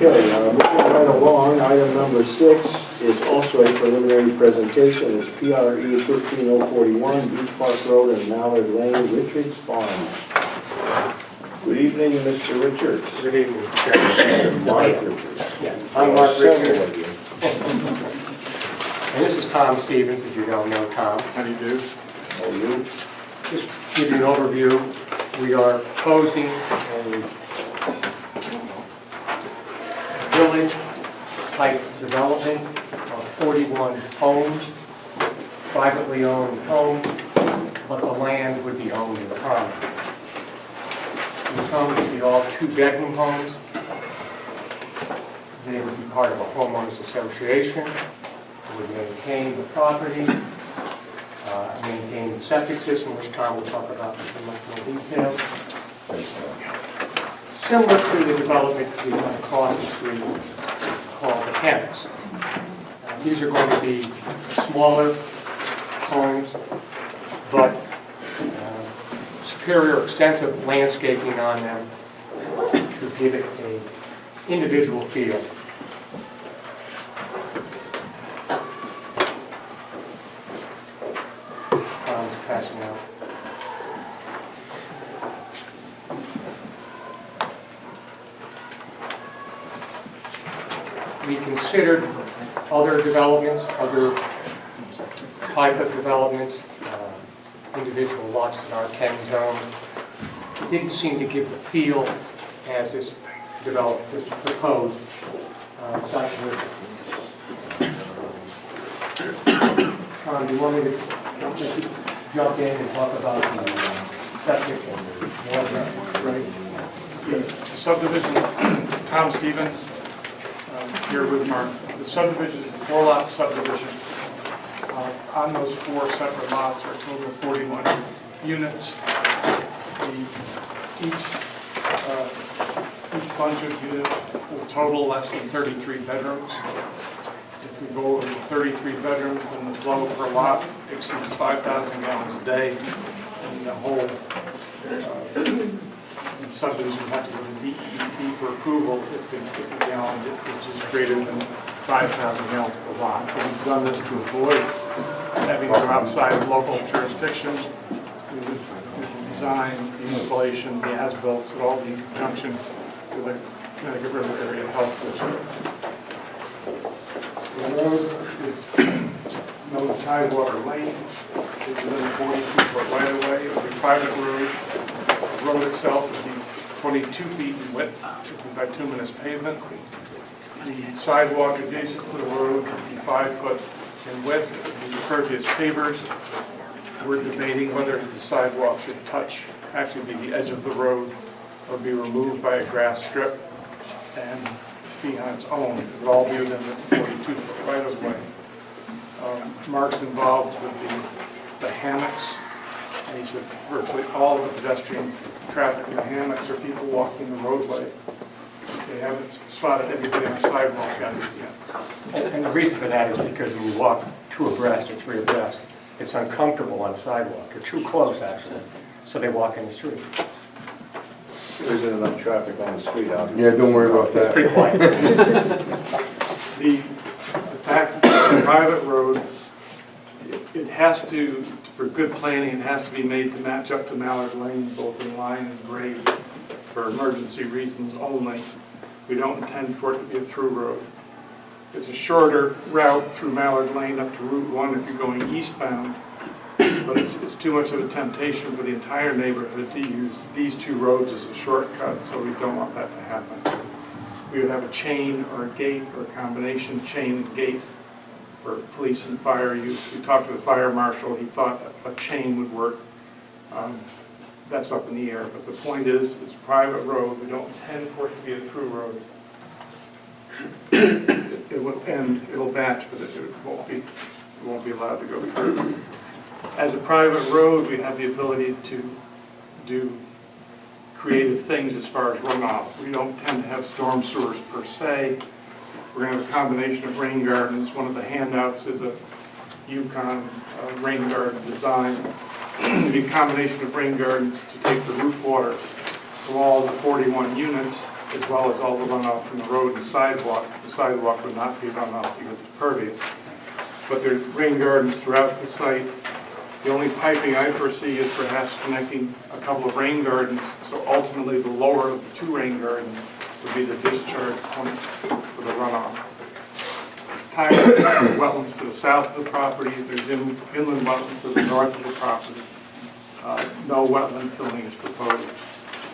Okay, moving right along, item number 6 is also a preliminary presentation. It's PRE 13041, Beach Park Road and Mallard Lane, Richards Farm. Good evening, Mr. Richards. Good evening, Mr. Mark Richards. Yes, I'm Mark Several Richards, of you. and this is Tom Stevens, if you don't know Tom. How do you do? Oh, you? Just to give you an overview, we are proposing a village-type development of 41 homes, privately owned homes, but the land would be owned in the common. These homes would be all 2-bedroom homes. They would be part of a homeowners association. It would maintain the property, maintain the septic system, which Tom will talk about in much more detail. Similar to the development we have across the street called the Hammocks. These are going to be smaller homes, but superior extensive landscaping on them to give it an individual feel. Tom's passing out. We considered other developments, other type of developments, individual lots in our 10 zone. It didn't seem to give the feel as this developed, this proposed. Tom, do you want me to jump in and talk about the septic and the water? Right. The subdivision, Tom Stevens, here with Mark. The subdivision is a 4-lot subdivision. On those 4 separate lots are a total of 41 units. Each bunch of units will total less than 33 bedrooms. If we go over 33 bedrooms, then the flow per lot exceeds 5,000 gallons a day. And the whole subdivision has to go to DEP for approval if the gallon, which is greater than 5,000 gallons per lot. So we've done this to avoid having to go outside of local jurisdiction. We design, the installation, the as-built, would all be in conjunction with the Connecticut River Area Health District. The road is known as Tidewater Lane. It's within a 42-foot right-of-way. It would be a private road. The road itself would be 22 feet in width, by bituminous pavement. The sidewalk adjacent to the road would be 5 foot in width. It would be impervious pavers. We're debating whether the sidewalk should actually be the edge of the road, or be removed by a grass strip and be on its own. It would all be within the 42-foot right-of-way. Mark's involved with the hammocks. And he said virtually all of the pedestrian traffic in the hammocks are people walking the roadway. They haven't spotted anybody on the sidewalk out yet. And the reason for that is because when you walk 2 abreast or 3 abreast, it's uncomfortable on the sidewalk. They're too close, actually, so they walk in the street. There isn't enough traffic on the street out Yeah, don't worry about It's that. pretty quiet. The fact that it's a private road, it has to, for good planning, it has to be made to match up to Mallard Lane, both in line and grade, for emergency reasons only. We don't intend for it to be a through road. It's a shorter route through Mallard Lane up to Route 1 if you're going eastbound, but it's too much of a temptation for the entire neighborhood to use these 2 roads as a shortcut, so we don't want that to happen. We would have a chain or a gate or a combination chain and gate for police and fire use. We talked to the fire marshal. He thought a chain would work. That's up in the air, but the point is, it's a private road. We don't intend for it to be a through road. It'll match, but it won't be allowed to go through. As a private road, we have the ability to do creative things as far as runoff. We don't tend to have storm sewers per se. We're going to have a combination of rain gardens. One of the handouts is a Yukon rain garden design. The combination of rain gardens to take the roof water from all the 41 units as well as all the runoff from the road and sidewalk. The sidewalk would not be runoff because it's pervious. But there's rain gardens throughout the site. The only piping I foresee is perhaps connecting a couple of rain gardens, so ultimately the lower of the two rain gardens would be the discharge point for the runoff. Tidal wetlands to the south of the property, there's inland wetlands to the north of the property. No wetland filling is proposed.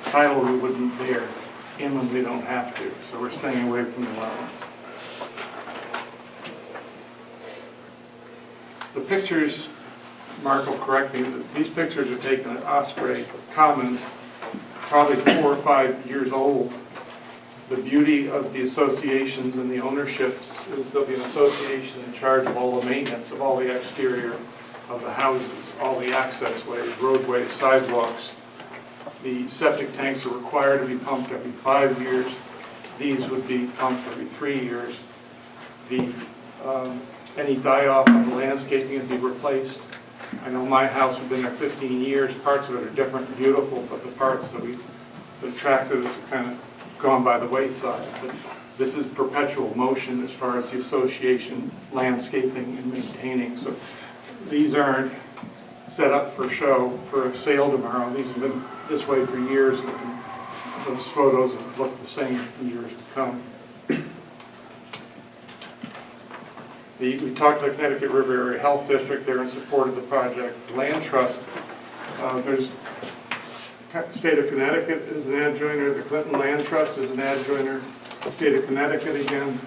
Tidal we wouldn't dare, inland we don't have to, so we're staying away from the wetlands. The pictures, Mark will correct me, these pictures are taken at Osprey Commons, probably 4 or 5 years old. The beauty of the associations and the ownerships is there'll be an association in charge of all the maintenance of all the exterior of the houses, all the access ways, roadways, sidewalks. The septic tanks are required to be pumped every 5 years. These would be pumped every 3 years. Any die-off on the landscaping would be replaced. I know my house, we've been there 15 years. Parts of it are different and beautiful, but the parts that we've attracted us have kind of gone by the wayside. But this is perpetual motion as far as the association landscaping and maintaining. So these aren't set up for show, for a sale tomorrow. These have been this way for years, and those photos have looked the same in years to come. We talked to the Connecticut River Area Health District. They're in support of the project. Land Trust, there's State of Connecticut is an adjoiner. The Clinton Land Trust is an adjoiner. State of Connecticut again.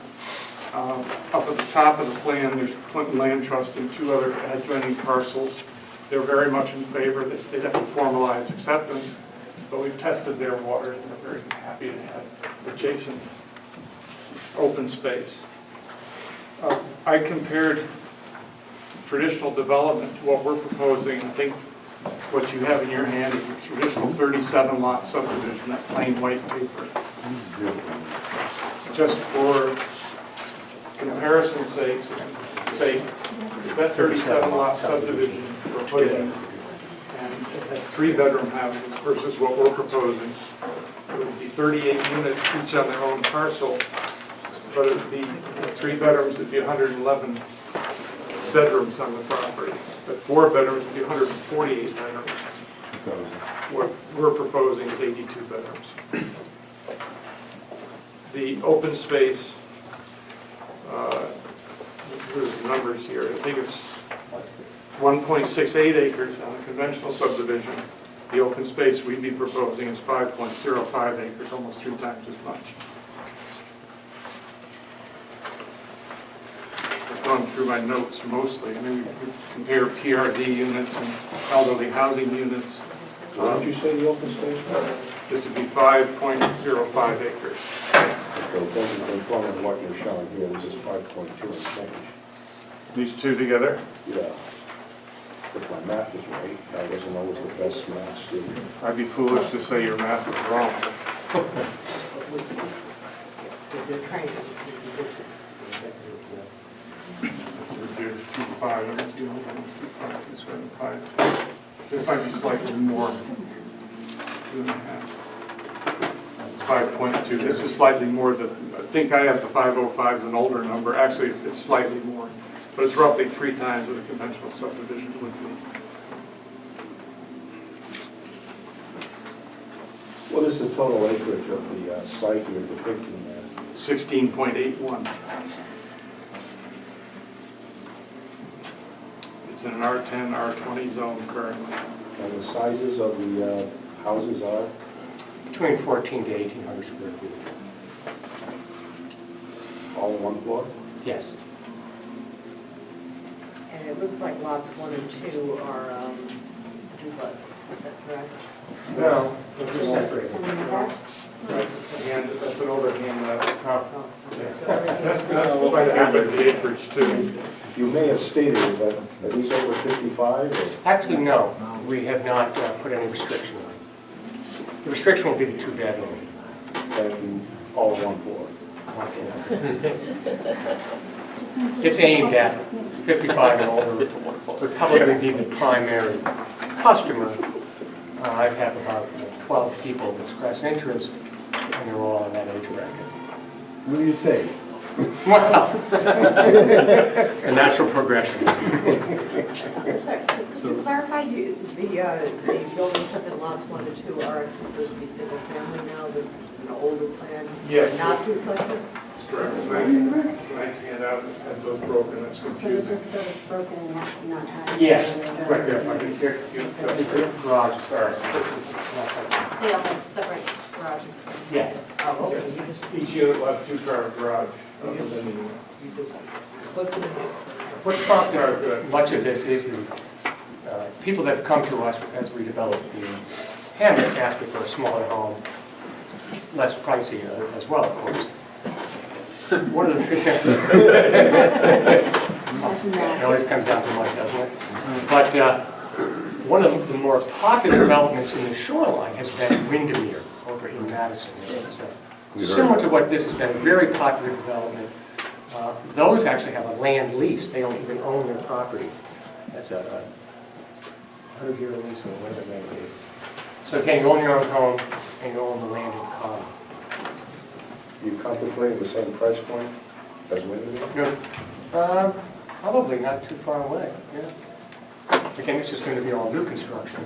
Up at the top of the plan, there's Clinton Land Trust and 2 other adjoining parcels. They're very much in favor. They'd have to formalize acceptance, but we've tested their waters and they're very happy to have adjacent open space. I compared traditional development to what we're proposing. I think what you have in your hand is a traditional 37-lot subdivision, that plain white paper. Just for comparison's sake, that 37-lot subdivision we're putting in, and 3-bedroom houses versus what we're proposing, it would be 38 units each on their own parcel, but it would be 3 bedrooms, it'd be 111 bedrooms on the property. But 4 bedrooms would be 148 bedrooms. What we're proposing is 82 bedrooms. The open space, there's the numbers here. I think it's 1.68 acres on a conventional subdivision. The open space we'd be proposing is 5.05 acres, almost 3 times as much. I've gone through my notes mostly. I mean, we compare PRD units and elderly housing units. What did you say the open space was? This would be 5.05 acres. So it doesn't conform with what you're showing here. This is 5.2 and change. These two together? Yeah. If my math is right, I wasn't always the best math student. I'd be foolish to say your math is wrong. Here's 2.5, and that's the only one, 2.5. This might be slightly more. 2.5. It's 5.2. This is slightly more than, I think I have the 505 as an older number. Actually, it's slightly more. But it's roughly 3 times what a conventional subdivision would be. What is the total acreage of the site you're depicting there? 16.81. It's in an R10, R20 zone currently. And the sizes of the houses are? Between 14 to 1,800 square feet. All in one floor? Yes. And it looks like lots 1 and 2 are duplex, is that correct? No, they're separated. Semi-detached? Right, that's an older hand. That's quite a bit of the acreage too. You may have stated it, but are these over 55? Or? Actually, no, we have not put any restriction on it. The restriction will be the 2-bedroom. And all in one floor? It's aimed at 55 and older, would probably be the primary customer. I've had about 12 people express interest. and they're all in that age bracket. What do you say? Well, a natural progression. I'm sorry, could you clarify, the buildings up in lots 1 to 2 are supposed to be single family now, this is an older plan? Yes. Not duplexes? That's correct. When I hand out, it has those broken, that's So they're confusing. just sort of broken in half, not added. Yes. together. Right there, if I can hear confused. That's correct. Garage, Sorry. They all have separate garages. yes. Oh, okay, you just, Each unit will have 2-car garage, other than the you just split them in. What prompted much of this is the people that have come to us as we develop the hamlet asking for a smaller home, less pricey as well, of course. One of the, it always comes down to money, doesn't it? But one of the more popular developments in the shoreline has been Windermere over in Madison. It's similar to what this has been, a very popular development. Those actually have a land lease. They don't even own their property. That's a 100-year lease or whatever it may be. So again, you own your own home and you own the land in common. You contemplating the same price point as Windermere? No, probably not too far away, yeah. Again, this is going to be all new construction.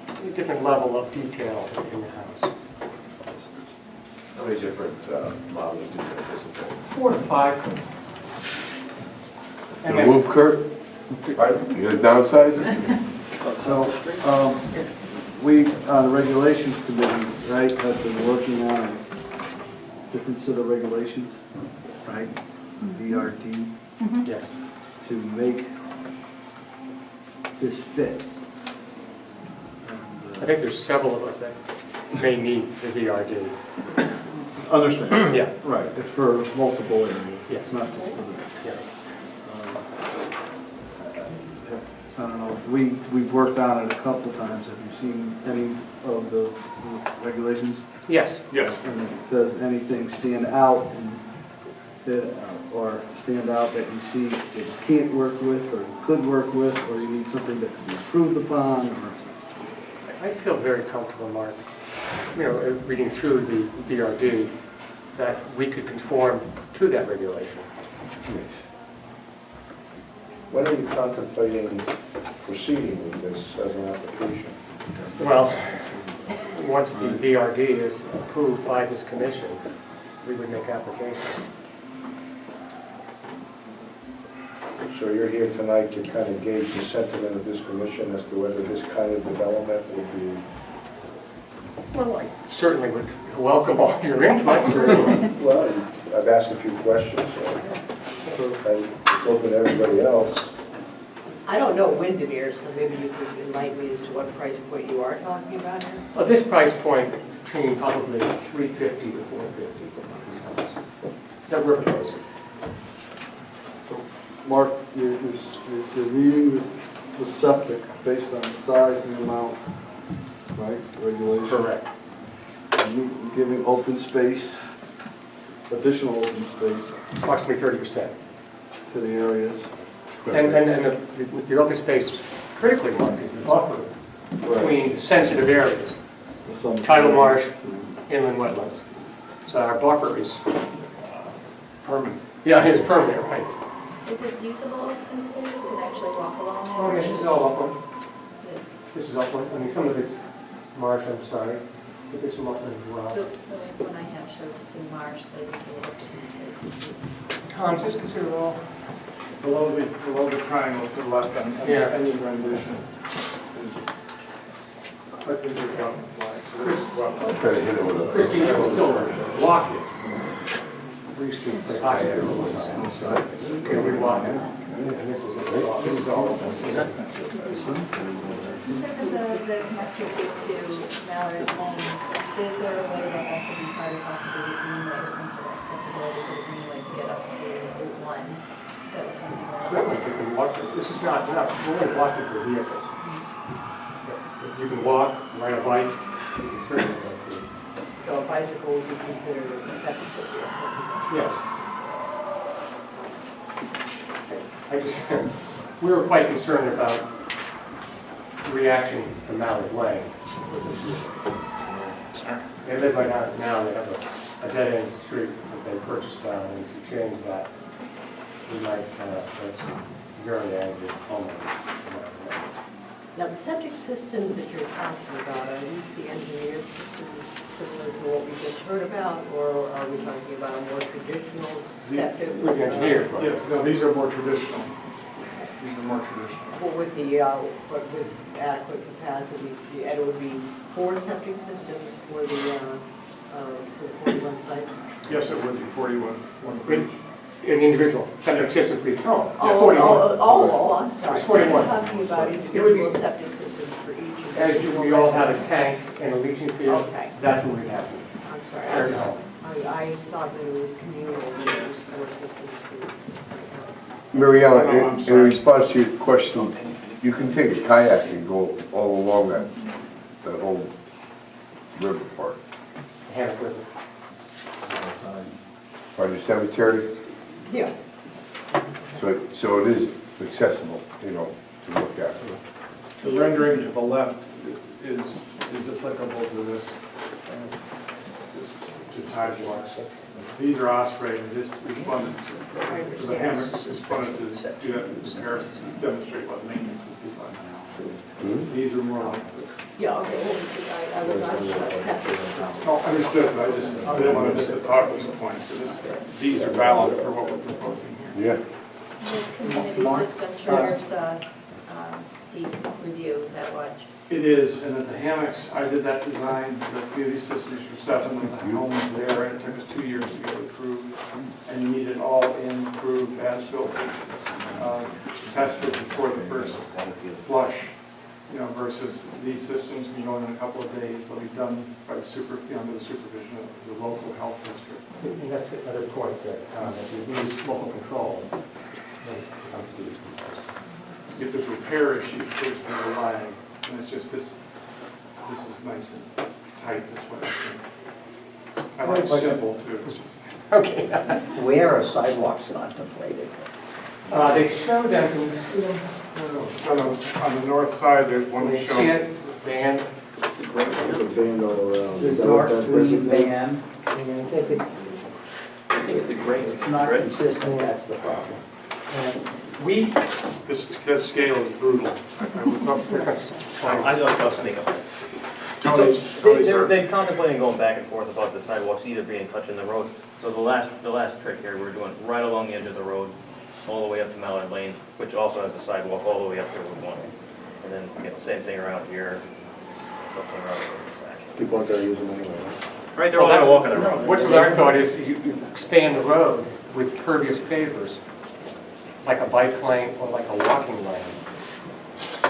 A different level of detail in the house. How many different models do you anticipate? 4 to 5. And Gonna then, move, Kurt? Pardon? You gonna downsize? So, we, on the regulations committee, right, have been working on a different set of regulations, right? VRT, yes. to make this fit. I think there's several of us that may need the VRD. Understand? Yeah. Right, it's for multiple areas. Yes. It's not just for the. Yeah. I don't know, we've worked on it a couple times. Have you seen any of the regulations? Yes. Yes. And does anything stand out or stand out that you see that you can't work with or you could work with, or you need something that can be improved upon, or? I feel very comfortable, Mark, reading through the VRD, that we could conform to that regulation. When are you contemplating proceeding with this as an application? Well, once the VRD is approved by this commission, we would make application. So you're here tonight to kind of gauge the sentiment of this commission as to whether this kind of development would be... Well, I certainly would welcome all your input. Well, I've asked a few questions, so it's open to everybody else. I don't know Windermere, so maybe you could enlighten me as to what price point you are talking about here? Well, this price point between probably $350 to $450. That we're proposing. Mark, you're reading the septic based on the size and the amount, right, regulation? Correct. And you're giving open space, additional open space Approximately 30%. to the areas. And the open space critically, Mark, is the buffer between sensitive areas, Some- tidal marsh, inland wetlands. So our buffer is permanent. yeah, it's permanent, right? Is it usable open space? You can actually walk along there? Oh, yeah, this is all upland. Yes. This is upland. I mean, some of it's marsh, I'm sorry, but there's some upland as The well. one I have shows it's in marsh, but there's a little open space. Tom, is this considered all? Below the triangle to the left on Yeah. any rendition. I think there's one line, so this is what. Try to hit it with a... Christine, you can still walk it. We used to talk to everyone. Okay, we walk it. And this is all open. Is that? In terms of the connectivity to Mallory's Lane, is there a way that could be part of possibly the greenway, some sort of accessibility for the greenway to get up to Route 1? That was something that... Certainly, you can walk this. This is not, we're only blocking for vehicles. If you can walk, ride a bike, you can certainly go through. So a bicycle would be considered acceptable? Yes. I just, we were quite concerned about the reaction to Mallard Lane. Sorry. They live right out now, they have a dead-end street that they purchased down, and if you change that, we might have some very angry homeowners. Now, the septic systems that you're talking about, are these the engineered systems similar to what we just heard about, or are we talking about a more traditional septic? With the engineered, right? Yes, no, these are more traditional. These are more traditional. Well, with the, but with adequate capacity, and it would be 4 septic systems for the 41 sites? Yes, it would be 41. One for each. An individual septic system for each home. Yeah, Oh, 41. I'm sorry. It's 41. I'm talking about individual septic systems for each. As we all have a tank and a leaching field, Okay. that's what we have. I'm sorry. Every home. I thought that it was communal, and it was 4 systems for. Mary Oh, Ellen, I'm in sorry. response to your question, you can take a kayak and go all along that whole river part. Hammock River. By the cemetery, Yeah. so it is accessible, you know, to look at. The rendering to the left is applicable to this, to Tidewater. These are Osprey, and this responded to the hammock, responded to do that in comparison, to demonstrate what maintenance would be like. These are more like, Yeah, okay, well, I was not septic. oh, understood, but I didn't want to miss the talking point. So these are valid for what we're proposing here. Yeah. The community system triggers deep review, is that what? It is, and at the hammocks, I did that design, the community systems for 7 of the homes there, and it took us 2 years to get it approved. And you need it all in approved, as-built, tested before the first flush, you know, versus these systems, you know, in a couple of days, they'll be done by the under the supervision of the local health district. And that's another point that we use local control. when it comes to these things. If there's repair issues, there's the lag, and it's just this is nice and tight, that's what I think. I like simple too. It's just- Okay. Where are sidewalks contemplated? They show them, can you see them? On the north side, there's one Can you see shown. it? Band. There's a band all around. The Is that dark what that green designates? band, it's not consistent, that's the problem. We, This scale is brutal. I just saw sneak up. Tony's They're contemplating going back and forth about the sidewalks either being touching the road. So the last trick here, we're doing right along the edge of the road, all the way up to Mallard Lane, which also has a sidewalk all the way up to Route 1. And then, you know, same thing around here, something around the People aren't gonna use them anyway. right, they're all gonna walk on the road. what's our thought is you expand the road with pervious pavers, like a bike lane or like a walking lane.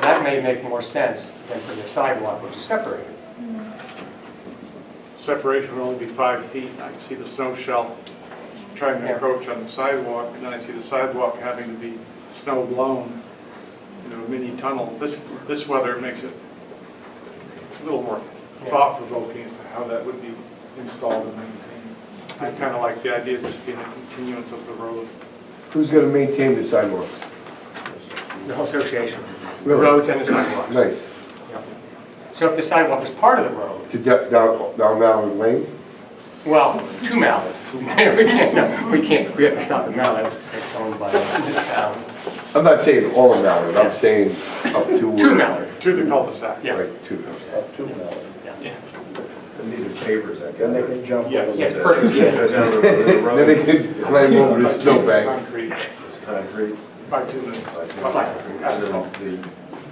That may make more sense than for the sidewalk, which is separated. separation will only be 5 feet. I can see the snow shelf trying to encroach on the sidewalk, and then I see the sidewalk having to be snow blown, you know, mini tunnel. This weather makes it a little more thought-provoking as to how that would be installed and maintained. I kind of like the idea of this being a continuance of the road. Who's gonna maintain the sidewalks? The whole association, the Really? roads and the sidewalks. Nice. Yeah. So if the sidewalk is part of the road, To down Mallard Lane? well, to Mallard. We have to stop at Mallard, it's owned by the town. I'm not saying all of Mallard, I'm saying up to. To Mallard, To the cul-de-sac. yeah. Right, to. Yeah. And these are pavers, I Then they can jump. Yes. over Yes, the- perfect, yeah. Then they can climb over the snowbank. Concrete Concrete, by 2 minutes.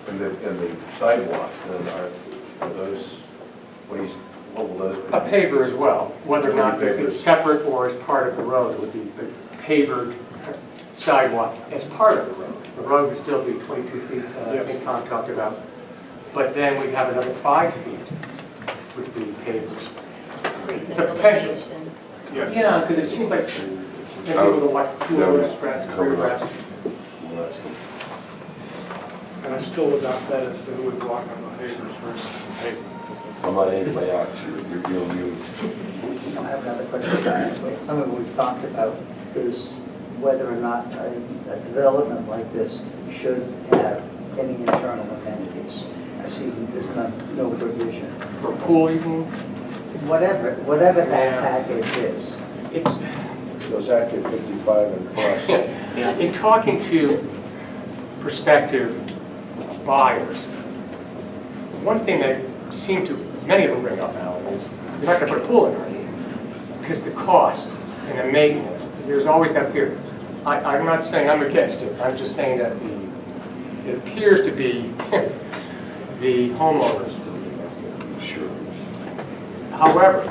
and the sidewalks, then are those, what will those be? A paver as well, whether or not it's separate or as part of the road, it would be the pavered sidewalk as part of the road. The road would still be 22 feet, I think Tom talked about. But then we'd have another 5 feet would be pavers. It's a potential. Yeah. Yeah, because it seems like maybe a little like 2 hours rest, 3 rest. And I still would not bet as to who would walk on the pavers versus pavement. I'm not anybody out, you'll use. I have another question to ask. Something we've talked about is whether or not a development like this should have any internal amenities. I see there's no provision. For a pool, you mean? whatever that package is. It's, Goes active 55 and plus. in talking to prospective buyers, one thing that many of them bring up now is, you're not gonna put a pool in there, because the cost and the maintenance, there's always that fear. I'm not saying I'm against it, I'm just saying that it appears to be the homeowners who are against it. Sure. However,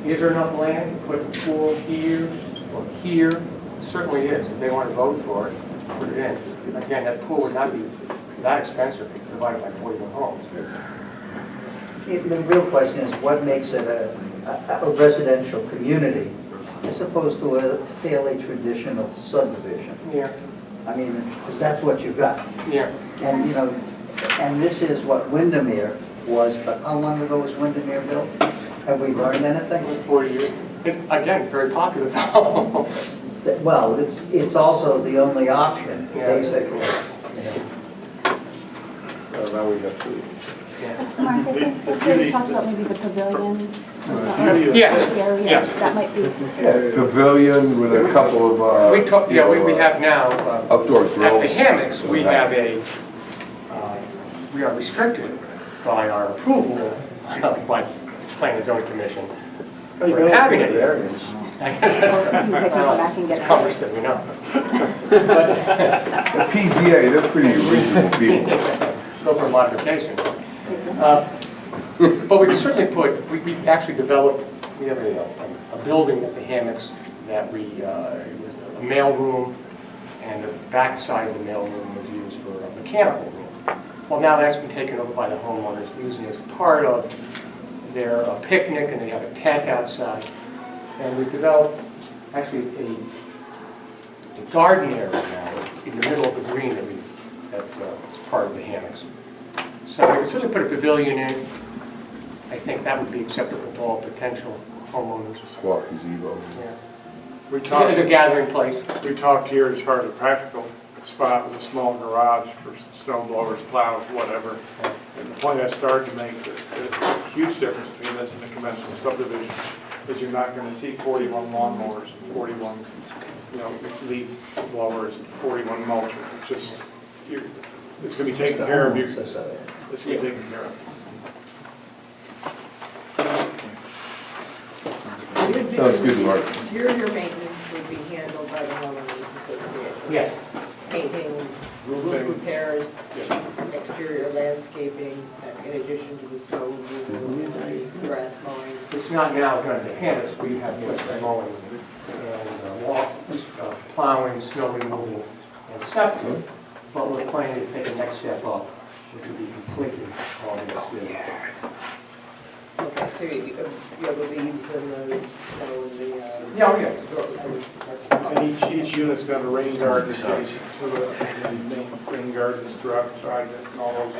is there enough land to put a pool here or here? Certainly is. If they want to vote for it, put it in. Again, that pool would not be that expensive if divided by 41 homes. The real question is, what makes it a residential community as opposed to a fairly traditional subdivision? Yeah, I mean, because that's what you've got. yeah. And, you know, and this is what Windermere was, but how long ago was Windermere built? Have we learned anything? It was 40 years. Again, very popular though. Well, it's also the only option, Yeah. basically. Now we got two. Yeah. Mark, I think before you talked about maybe the pavilion or something. Yes, Area, yes. that might be. Yeah, pavilion with a couple of, We talk, yeah, we have now, outdoor at the grills. hammocks, we have we are restricted by our approval by Planning and Zoning Commission. For having it there. I guess You can go back and it's get cumbersome, you know. The PZA, they're pretty reasonable people. Go for a modification. But we can certainly put, we actually developed, we have a building at the hammocks that it was a mail room, and the back side of the mail room was used for a mechanical room. Well, now that's been taken over by the homeowners, using it as part of their picnic, and they have a tent outside. And we've developed actually a garden area now in the middle of the green that's part of the hammocks. So we could certainly put a pavilion in. I think that would be acceptable to all potential homeowners. Swap gazebo. Yeah. We As a gathering place. talked here as far as a practical spot with a small garage for snow blowers, plows, whatever. And the point I started to make, the huge difference between this and a conventional subdivision is you're not going to see 41 lawnmowers, 41, leaf blowers, 41 mulchers. It's just, it's going to be taken care of. It's going to be taken care of. Sounds good, Mark. Your maintenance would be handled by the homeowners association? Yes. Painting, roof repairs, exterior landscaping, in addition to the snow removal, grass mowing? It's not now done at the hammocks. We have mowing and plowing, snow removal, and septic. But we're planning to take the next step up, which will be completely all this year. Okay, so you have the leaves and the snow and the... Yeah, oh, yes. And each unit's got a rain garden station to the main rain gardens throughout the project and all those.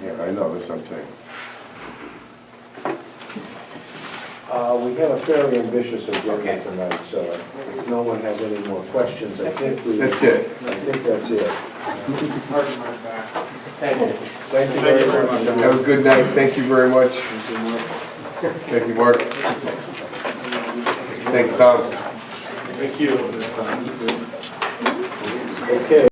Yeah, I know, that's what I'm saying. We have a fairly ambitious agenda tonight, so if no one has any more questions, I think we... That's it. I think that's it. Pardon my back. Thank you. Thank you very much. Have a good night. Thank you very much. Thank you, Mark. Thanks, Tom. Thank you. Okay.